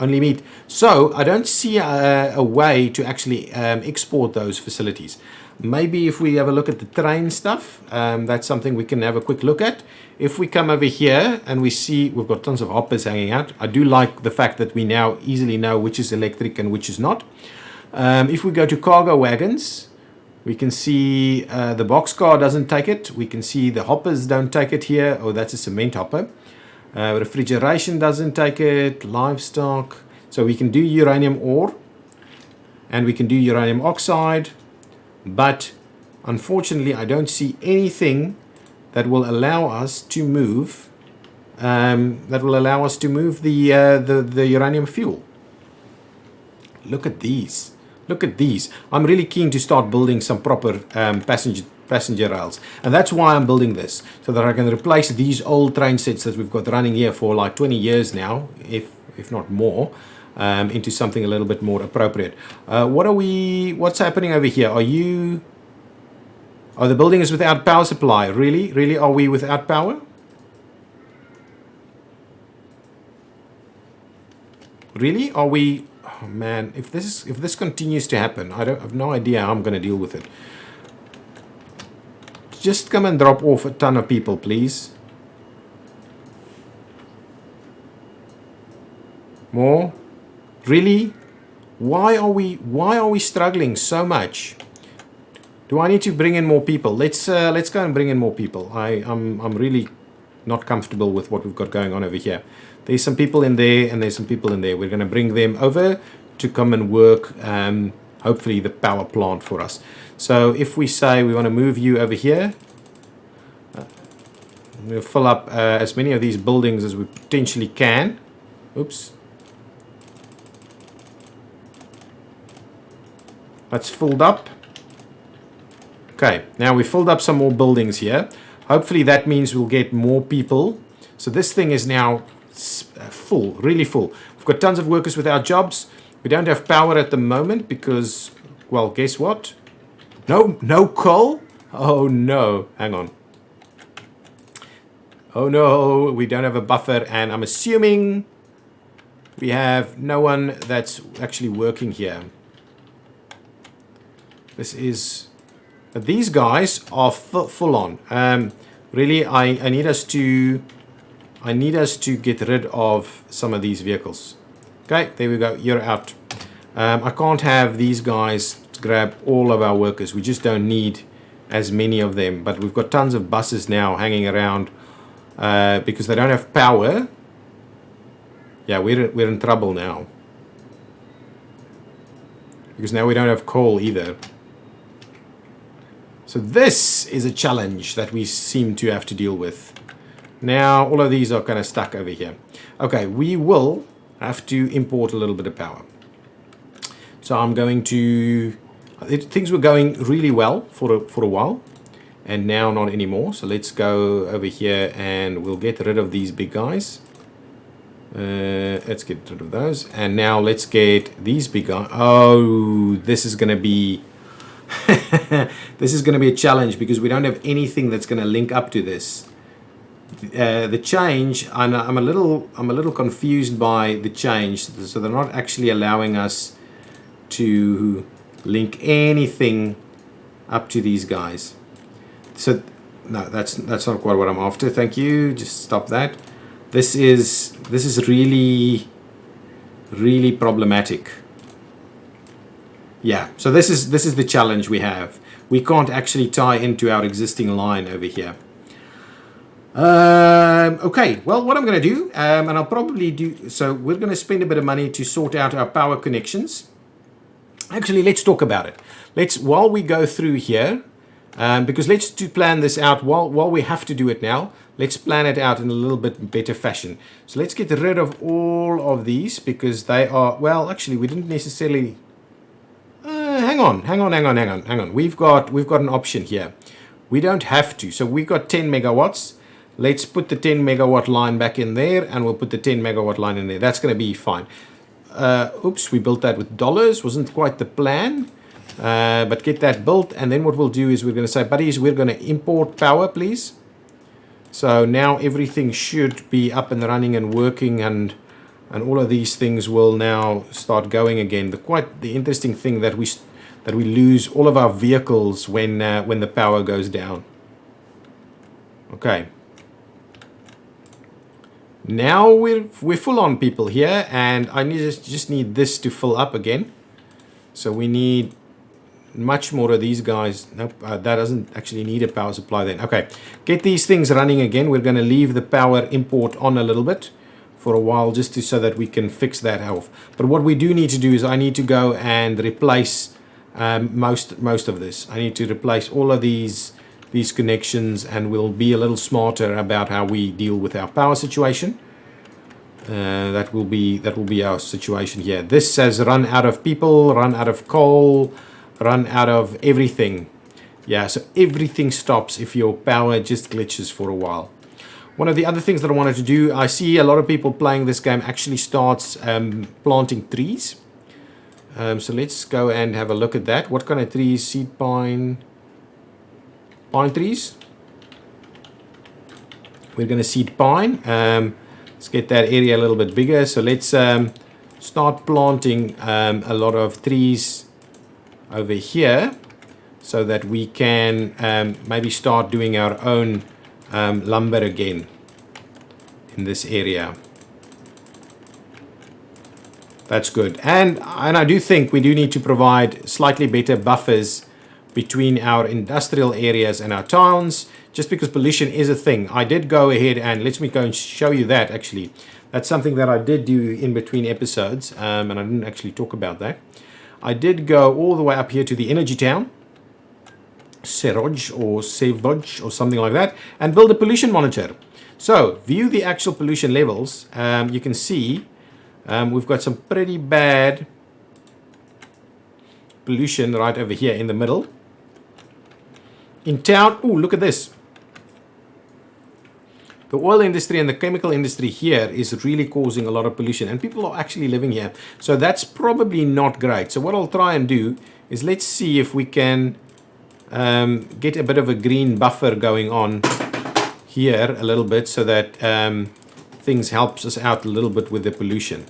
only meat. So I don't see a way to actually export those facilities. Maybe if we have a look at the train stuff, that's something we can have a quick look at. If we come over here and we see we've got tons of hoppers hanging out, I do like the fact that we now easily know which is electric and which is not. If we go to cargo wagons, we can see the boxcar doesn't take it. We can see the hoppers don't take it here. Oh, that's a cement hopper. Refrigeration doesn't take it. Livestock. So we can do uranium ore and we can do uranium oxide. But unfortunately, I don't see anything that will allow us to move that will allow us to move the uranium fuel. Look at these. Look at these. I'm really keen to start building some proper passenger rails. And that's why I'm building this. So that I can replace these old train sets that we've got running here for like 20 years now, if not more, into something a little bit more appropriate. What's happening over here? Oh, the building is without power supply. Really? Really? Are we without power? Really? Are we... Oh man, if this continues to happen, I have no idea how I'm going to deal with it. Just come and drop off a ton of people, please. More? Really? Why are we struggling so much? Do I need to bring in more people? Let's go and bring in more people. I'm really not comfortable with what we've got going on over here. There's some people in there and there's some people in there. We're going to bring them over to come and work, hopefully, the power plant for us. So if we say we want to move you over here, we'll fill up as many of these buildings as we potentially can. Oops. That's filled up. Okay, now we filled up some more buildings here. Hopefully that means we'll get more people. So this thing is now full, really full. We've got tons of workers without jobs. We don't have power at the moment because, well, guess what? No coal? Oh no, hang on. Oh no, we don't have a buffer, and I'm assuming we have no one that's actually working here. This is... These guys are full on. Really, I need us to get rid of some of these vehicles. Okay, there we go. You're out. I can't have these guys grab all of our workers. We just don't need as many of them. But we've got tons of buses now hanging around because they don't have power. Yeah, we're in trouble now. Because now we don't have coal either. So this is a challenge that we seem to have to deal with. Now, all of these are kind of stuck over here. Okay, we will have to import a little bit of power. So I'm going to... Things were going really well for a while. And now not anymore. So let's go over here and we'll get rid of these big guys. Let's get rid of those. And now let's get these big guys. Oh, this is going to be... this is going to be a challenge because we don't have anything that's going to link up to this. The change, I'm a little confused by the change. So they're not actually allowing us to link anything up to these guys. So no, that's not quite what I'm after. Thank you. Just stop that. This is really problematic. Yeah, so this is the challenge we have. We can't actually tie into our existing line over here. Okay, well, what I'm going to do, and I'll probably do, so we're going to spend a bit of money to sort out our power connections. Actually, let's talk about it. While we go through here, because let's plan this out while we have to do it now. Let's plan it out in a little bit better fashion. So let's get rid of all of these because they are, well, actually, we didn't necessarily... Hang on. We've got an option here. We don't have to. So we've got 10 megawatts. Let's put the 10 megawatt line back in there and we'll put the 10 megawatt line in there. That's going to be fine. Oops, we built that with dollars. Wasn't quite the plan. But get that built. And then what we'll do is we're going to say, buddies, we're going to import power, please. So now everything should be up and running and working, and all of these things will now start going again. The interesting thing that we lose all of our vehicles when the power goes down. Okay. Now we're full on people here, and I just need this to fill up again. So we need much more of these guys. Nope, that doesn't actually need a power supply then. Okay, get these things running again. We're going to leave the power import on a little bit for a while just so that we can fix that health. But what we do need to do is I need to go and replace most of this. I need to replace all of these these connections, and we'll be a little smarter about how we deal with our power situation. That will be our situation here. This says run out of people, run out of coal, run out of everything. Yeah, so everything stops if your power just glitches for a while. One of the other things that I wanted to do, I see a lot of people playing this game actually starts planting trees. So let's go and have a look at that. What kind of trees? Seed pine trees. We're going to seed pine. Let's get that area a little bit bigger. So let's start planting a lot of trees over here so that we can maybe start doing our own lumber again in this area. That's good. And I do think we do need to provide slightly better buffers between our industrial areas and our towns, just because pollution is a thing. I did go ahead and let me go and show you that actually. That's something that I did do in between episodes, and I didn't actually talk about that. I did go all the way up here to the energy town, Seroj or Sevoj or something like that, and build a pollution monitor. So view the actual pollution levels. You can see we've got some pretty bad pollution right over here in the middle. In town, oh, look at this. The oil industry and the chemical industry here is really causing a lot of pollution, and people are actually living here. So that's probably not great. So what I'll try and do is let's see if we can get a bit of a green buffer going on here a little bit, so that things helps us out a little bit with the pollution.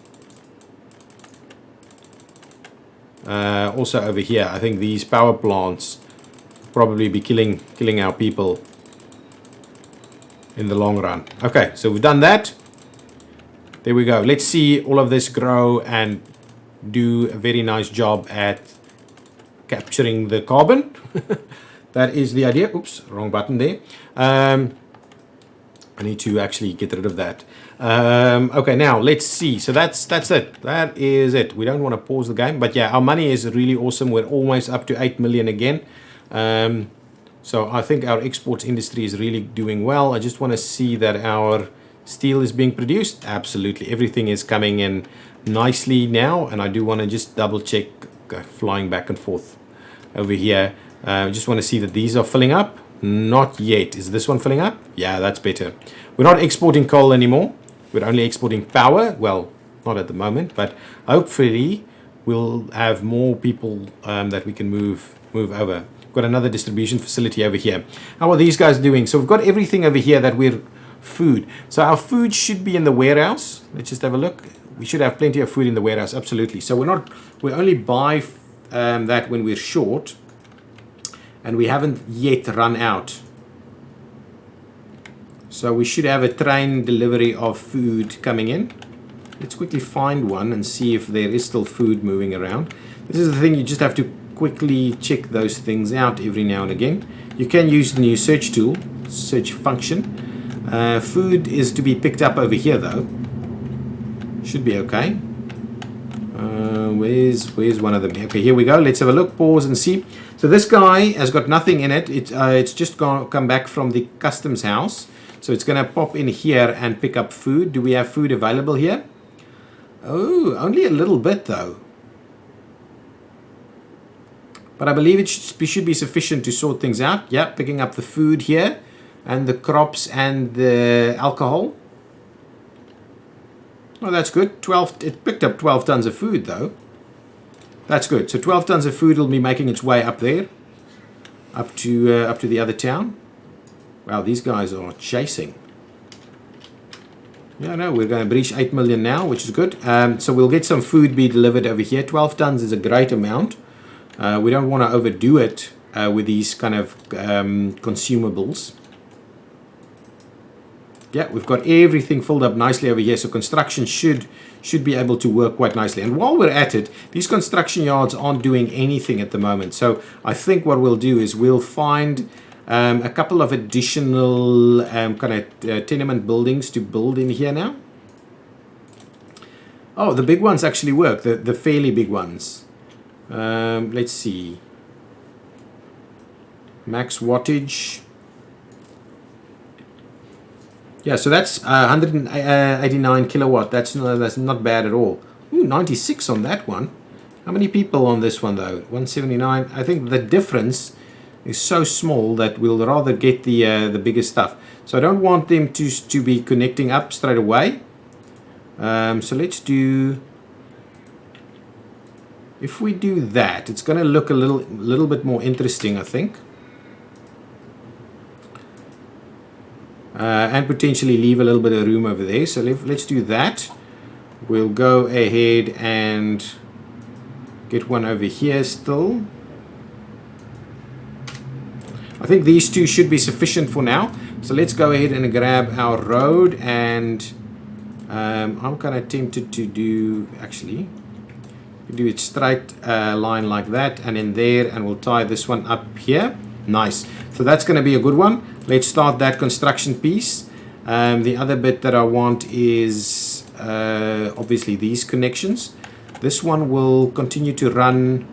Also over here, I think these power plants probably be killing our people in the long run. Okay, so we've done that. There we go. Let's see all of this grow and do a very nice job at capturing the carbon. That is the idea. Oops, wrong button there. I need to actually get rid of that. Okay, now let's see. So that's it. That is it. We don't want to pause the game, but yeah, our money is really awesome. We're almost up to 8 million again. So I think our export industry is really doing well. I just want to see that our steel is being produced. Absolutely, everything is coming in nicely now, and I do want to just double check, flying back and forth over here. I just want to see that these are filling up. Not yet. Is this one filling up? Yeah, that's better. We're not exporting coal anymore. We're only exporting power. Well, not at the moment, but hopefully we'll have more people that we can move over. We've got another distribution facility over here. How are these guys doing? So we've got everything over here that we're food. So our food should be in the warehouse. Let's just have a look. We should have plenty of food in the warehouse. Absolutely. So we only buy that when we're short, and we haven't yet run out. So we should have a train delivery of food coming in. Let's quickly find one and see if there is still food moving around. This is the thing, you just have to quickly check those things out every now and again. You can use the new search tool, search function. Food is to be picked up over here though. Should be okay. Where's one of them? Okay, here we go. Let's have a look, pause and see. So this guy has got nothing in it. It's just come back from the customs house. So it's going to pop in here and pick up food. Do we have food available here? Oh, only a little bit though. But I believe it should be sufficient to sort things out. Yeah, picking up the food here and the crops and the alcohol. Oh, that's good. It picked up 12 tons of food though. That's good. So 12 tons of food will be making its way up there, up to the other town. Wow, these guys are chasing. Yeah, no, we're going to breach 8 million now, which is good. So we'll get some food be delivered over here. 12 tons is a great amount. We don't want to overdo it with these kind of consumables. Yeah, we've got everything filled up nicely over here, so construction should be able to work quite nicely. And while we're at it, these construction yards aren't doing anything at the moment. So I think what we'll do is we'll find a couple of additional kind of tenement buildings to build in here now. Oh, the big ones actually work, the fairly big ones. Let's see. Max wattage. Yeah, so that's 189 kilowatt. That's not bad at all. Ooh, 96 on that one. How many people on this one though? 179. I think the difference is so small that we'll rather get the bigger stuff. So I don't want them to be connecting up straight away. So let's do. If we do that, it's going to look a little bit more interesting, I think. And potentially leave a little bit of room over there. So let's do that. We'll go ahead and get one over here still. I think these two should be sufficient for now. So let's go ahead and grab our road, and I'm kind of tempted to do, actually, do it straight line like that, and in there, and we'll tie this one up here. Nice. So that's going to be a good one. Let's start that construction piece. The other bit that I want is obviously these connections. This one will continue to run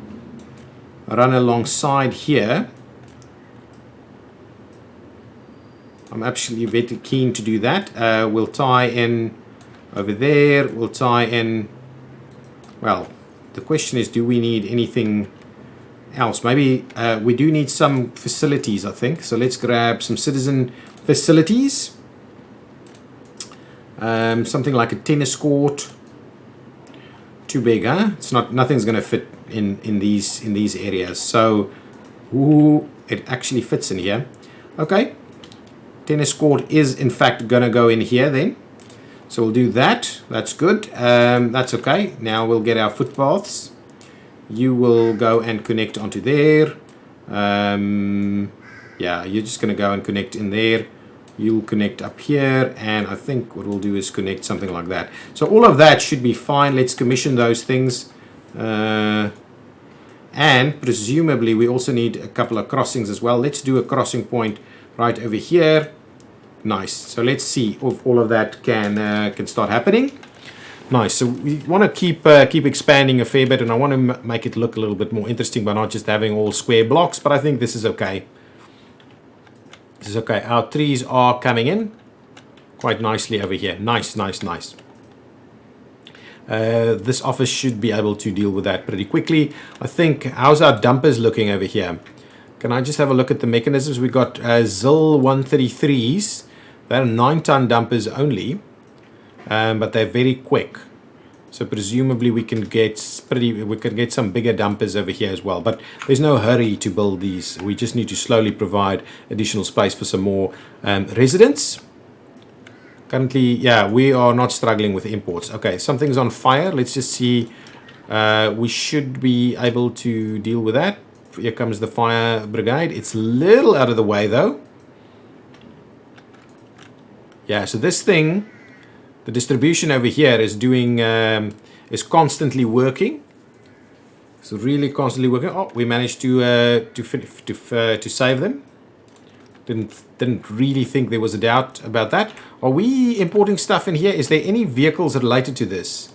alongside here. I'm actually very keen to do that. We'll tie in over there. We'll tie in, well, the question is, do we need anything else? Maybe we do need some facilities, I think. So let's grab some citizen facilities. Something like a tennis court. Too big, huh? It's not. Nothing's going to fit in these areas. So, ooh, it actually fits in here. Okay. Tennis court is in fact going to go in here then. So we'll do that. That's good. That's okay. Now we'll get our footpaths. You will go and connect onto there. Yeah, you're just going to go and connect in there. You'll connect up here, and I think what we'll do is connect something like that. So all of that should be fine. Let's commission those things. And presumably we also need a couple of crossings as well. Let's do a crossing point right over here. Nice. So let's see if all of that can start happening. Nice. So we want to keep expanding a fair bit, and I want to make it look a little bit more interesting by not just having all square blocks, but I think this is okay. This is okay. Our trees are coming in quite nicely over here. Nice, nice, nice. This office should be able to deal with that pretty quickly. I think, how's our dumpers looking over here? Can I just have a look at the mechanisms? We got ZIL 133s. They're 9-ton dumpers only, but they're very quick. So presumably we can get some bigger dumpers over here as well. But there's no hurry to build these. We just need to slowly provide additional space for some more residents. Currently, yeah, we are not struggling with imports. Okay, something's on fire. Let's just see. We should be able to deal with that. Here comes the fire brigade. It's a little out of the way though. Yeah, so this thing, the distribution over here is doing is constantly working. It's really constantly working. Oh, we managed to save them. Didn't really think there was a doubt about that. Are we importing stuff in here? Is there any vehicles related to this?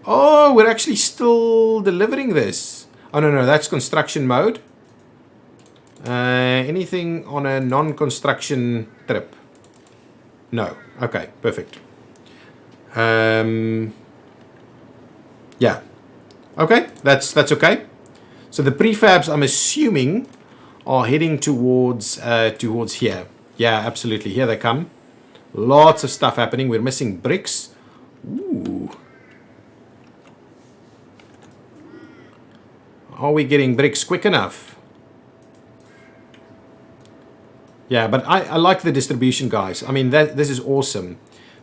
Oh, we're actually still delivering this. Oh no, that's construction mode. Anything on a non-construction trip? No. Okay, perfect. Yeah. Okay, that's okay. So the prefabs, I'm assuming, are heading towards here. Yeah, absolutely. Here they come. Lots of stuff happening. We're missing bricks. Ooh. Are we getting bricks quick enough? Yeah, but I like the distribution, guys. I mean, this is awesome.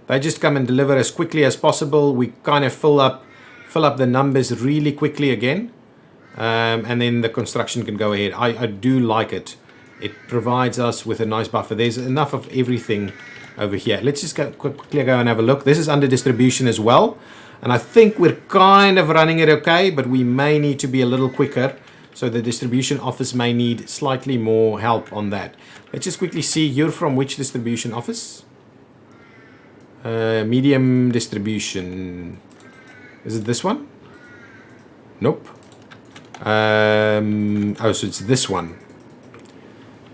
They just come and deliver as quickly as possible. We kind of fill up the numbers really quickly again. And then the construction can go ahead. I do like it. It provides us with a nice buffer. There's enough of everything over here. Let's just quickly go and have a look. This is under distribution as well. And I think we're kind of running it okay, but we may need to be a little quicker. So the distribution office may need slightly more help on that. Let's just quickly see. You're from which distribution office? Medium distribution. Is it this one? Nope. Oh, so it's this one.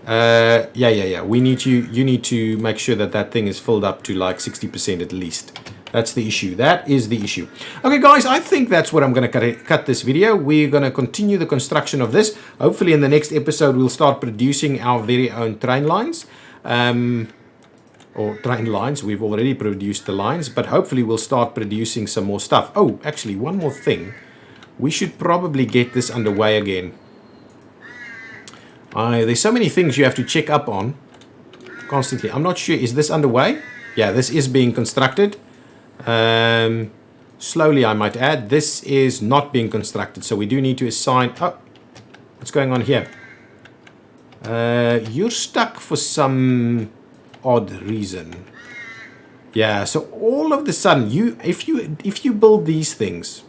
Yeah. We need you need to make sure that that thing is filled up to like 60% at least. That's the issue. That is the issue. Okay, guys, I think that's what I'm going to cut this video. We're going to continue the construction of this. Hopefully in the next episode, we'll start producing our very own train lines. Or train lines. We've already produced the lines, but hopefully we'll start producing some more stuff. Oh, actually, one more thing. We should probably get this underway again. There's so many things you have to check up on constantly. I'm not sure. Is this underway? Yeah, this is being constructed. Slowly, I might add. This is not being constructed, so we do need to assign... Oh, what's going on here? You're stuck for some odd reason. Yeah, so all of the sudden, if you build these things,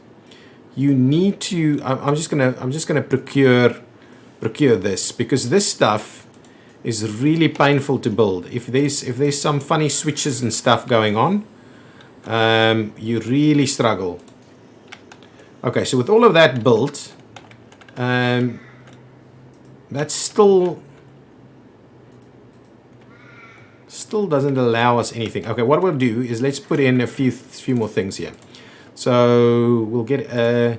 you need to... I'm just gonna procure this, because this stuff is really painful to build. If there's some funny switches and stuff going on, you really struggle. Okay, so with all of that built, that still doesn't allow us anything. Okay, what we'll do is let's put in a few more things here. So we'll get a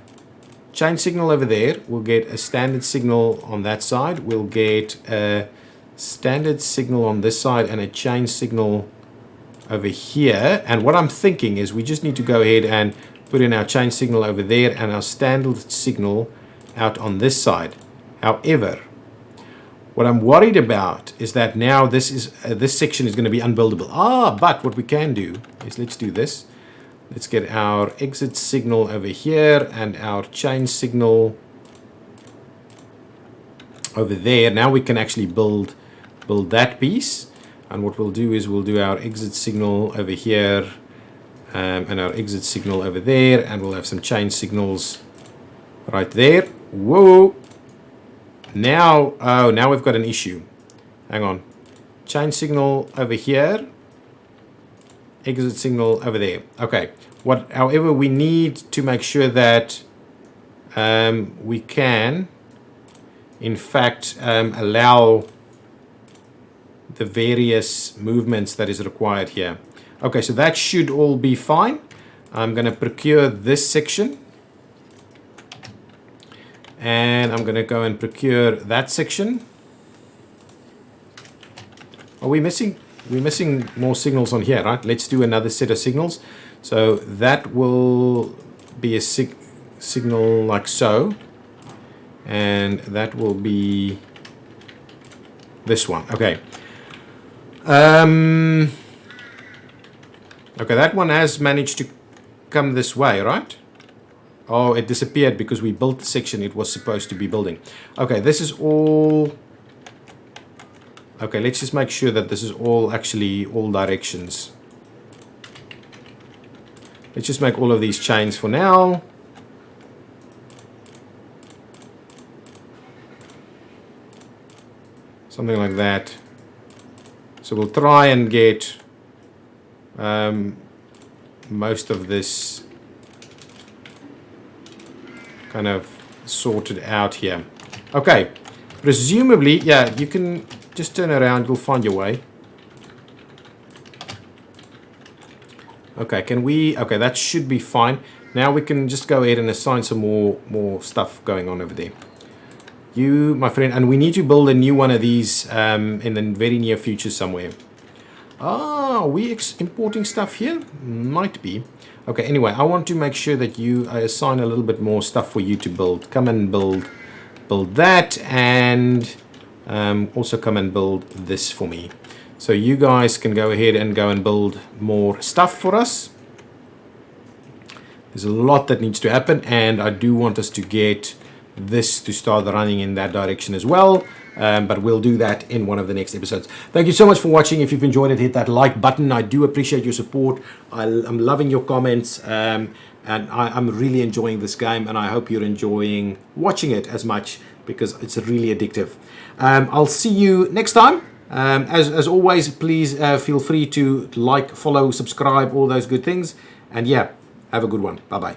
chain signal over there. We'll get a standard signal on that side. We'll get a standard signal on this side and a chain signal over here. And what I'm thinking is we just need to go ahead and put in our chain signal over there and our standard signal out on this side. However, what I'm worried about is that now this section is going to be unbuildable. But what we can do is let's do this. Let's get our exit signal over here and our chain signal over there. Now we can actually build that piece. And what we'll do is we'll do our exit signal over here and our exit signal over there, and we'll have some chain signals right there. Whoa! Now we've got an issue. Hang on. Chain signal over here, exit signal over there. Okay. However, we need to make sure that we can, in fact, allow the various movements that is required here. Okay, so that should all be fine. I'm going to procure this section, and I'm going to go and procure that section. Are we missing? We're missing more signals on here, right? Let's do another set of signals. So that will be a signal like so, and that will be this one. Okay. Okay, that one has managed to come this way, right? Oh, it disappeared because we built the section it was supposed to be building. Okay, this is all... Okay, let's just make sure that this is all actually all directions. Let's just make all of these chains for now. Something like that. So we'll try and get most of this kind of sorted out here. Okay, presumably, yeah, you can just turn around, you'll find your way. Okay, okay, that should be fine. Now we can just go ahead and assign some more stuff going on over there. You, my friend, and we need to build a new one of these in the very near future somewhere. Are we importing stuff here? Might be. Okay, anyway, I want to make sure that I assign a little bit more stuff for you to build. Come and build that, and also come and build this for me. So you guys can go ahead and build more stuff for us. There's a lot that needs to happen, and I do want us to get this to start running in that direction as well. But we'll do that in one of the next episodes. Thank you so much for watching. If you've enjoyed it, hit that like button. I do appreciate your support. I'm loving your comments, and I'm really enjoying this game, and I hope you're enjoying watching it as much, because it's really addictive. I'll see you next time. As always, please feel free to like, follow, subscribe, all those good things. And yeah, have a good one. Bye-bye.